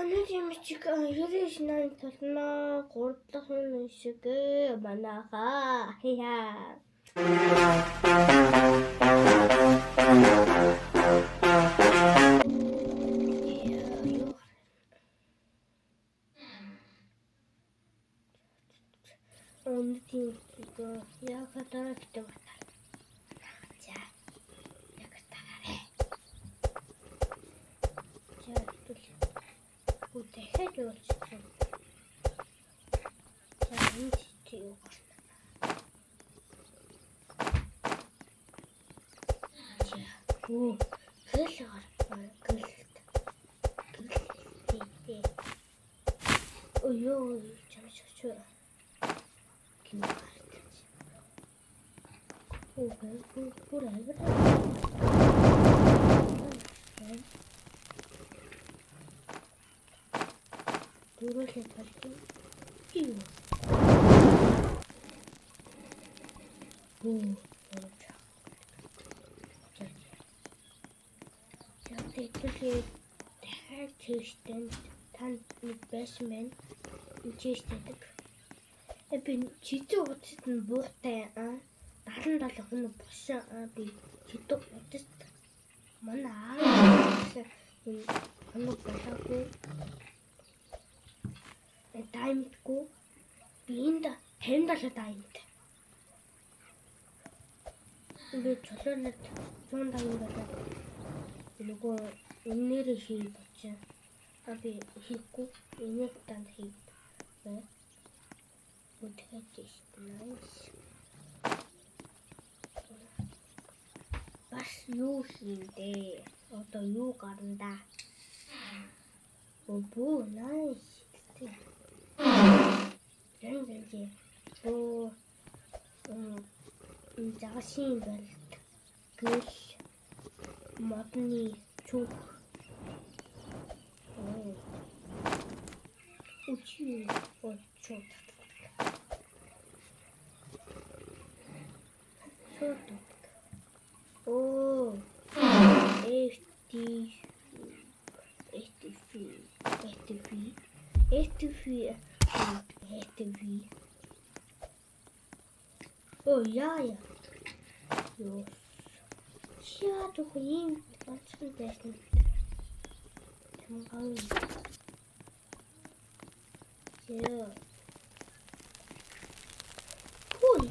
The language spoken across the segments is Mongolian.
Манай жимчиг ерөөш нан толно 3 дахь нь шиг манайхаа хаяа. Он тийм яг хатаа гэдэг байна. За. Яг таарай. За дахиад явуулчихсан. За энэ тийм юу гарна. За. Гэлээ. Ой чамшгүй. Пура. Дөрөөлөө талгүй. Юу. Тэгэхээр дахиад чийштэй танд нэг байсан байна. Чийштэйдэг. Би чийтэй утасд нь буухтай 77 хүн босоо би чийтэй утасд манай аа хоног болоогүй. Даймтгүй би энд 57 даймт. Би чөлөөнөд 100 дайм болоо. Нөгөө өнөөрөө хийж бочаа. Би хийхгүй энийг танд хийв. Үтгэж nice. Бас юу хийндээ? Одоо юу гарна да? Бөө nice. Янгэнэ. Загашин барилт. Гэл модны чүх. Учи очоо. FTV. Oh ja. Jo. Ja, toch niet. Wat is het beste? Ja. Cool.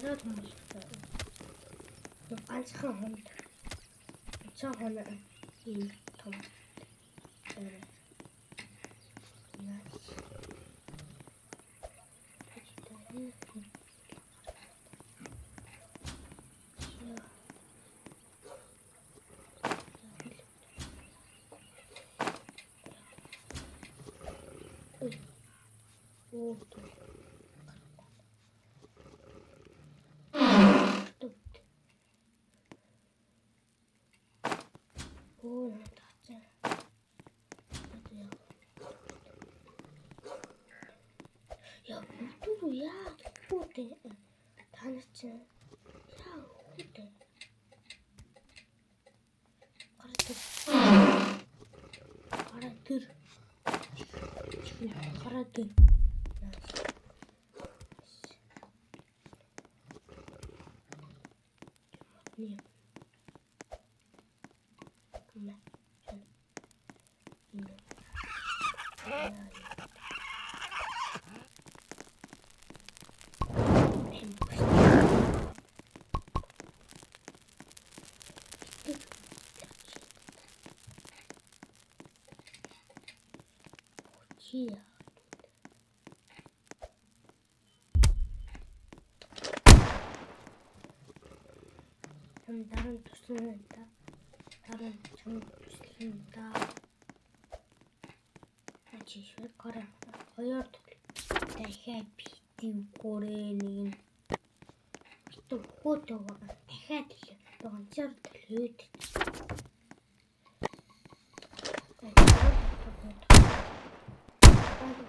Wat moet ik nog eens gaan. Ik zal gaan in Tom. Ja, doe ja, goed hè. Tanetje. Ja, goed hè. Karatır. Niye? Ne? Here. Даран туслана. Даран чам туслана. Ачишвэ кара. Хоёр дахиад битүү гөрөөний. Битүү хөөтөө дахиад л бонцоор төлөөд.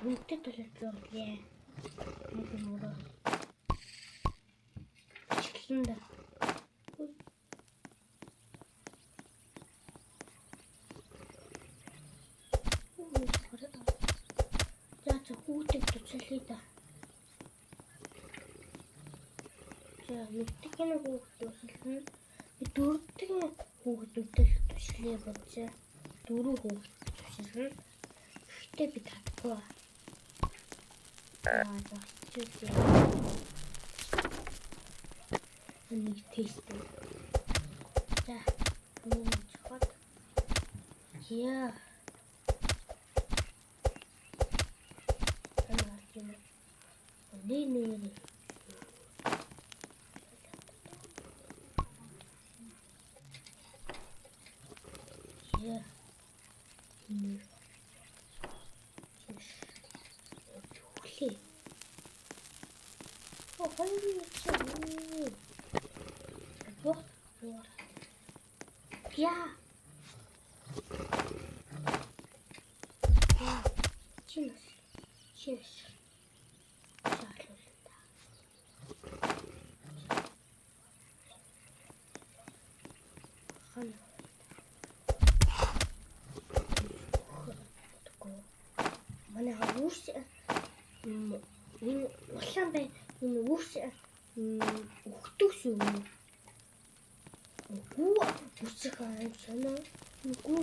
Үнтэй төлөв яа. Нэг мөрөө. хүүтэй төсөлөө. За нэгтгэн хүүтэй төсөлнө. Би дөрөвдүгээр хүүхдүүдтэй төслөө бодсон. Дөрөв хүүхдтэй төсөлнө. Гэхдээ би татгүй. Зогсчихъя. Нэг тест. За нэг хот. Яа. Нэ. Yeah. Чухлээ. Оо хоёрын чинь. Бог. Яа. Чинс. Манай хавууш энэ улаан бай энэ үүш өгтөг шүү. Үгүй үсэх санаа үгүй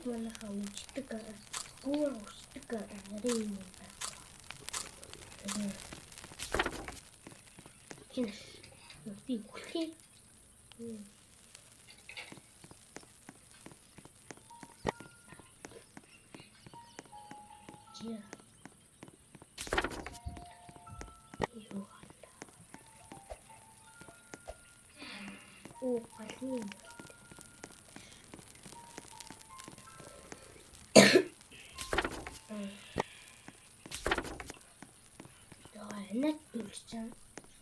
манай хавуучдаг үгүй үсдэг арийн юм байна. Чинс би үхлээ. Yeah. О, блин.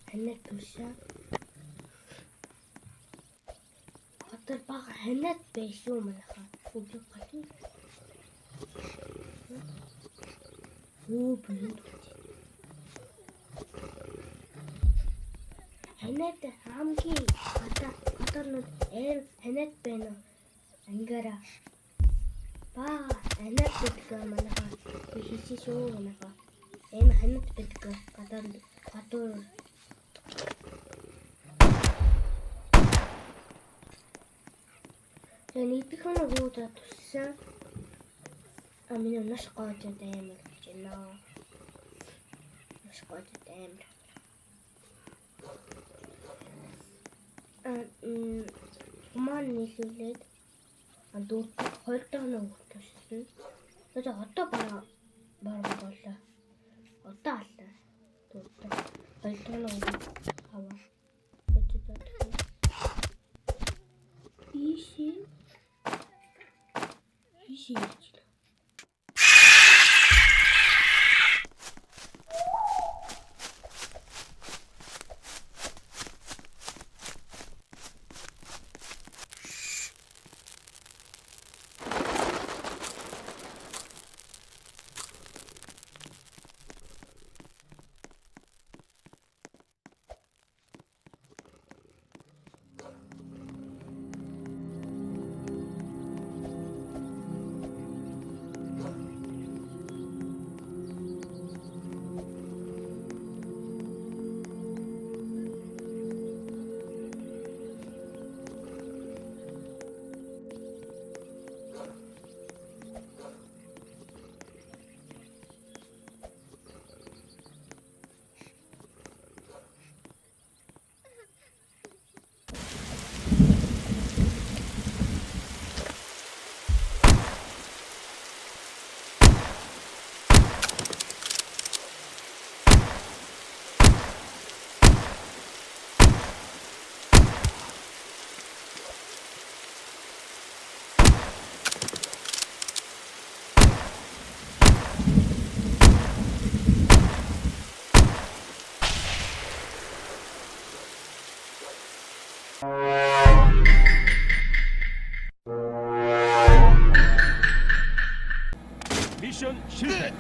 Ханаад туршаа. Хотор бага ханаад байсан юм аа. Үгүй блин. Оо блин. Ханаад хамгийн гадарнууд ханаад байна. Ангара. Бага ханаад гэдэг манайхаа хийсэн шүү манайхаа. Эм ханаад гэдэг гадар. Нэгдүгээр нь гуудаа туссан. Миний наш гоожод амар гэж байна. Наш гоожод амар. Ман нийлүүлээд дөрөв 2 дахь нь туссан. Тэгээд одоо бараа боллоо. Одоо аллаа. Дөрөв дахь 2 дахь нь аваа. Easy. 미션 실패.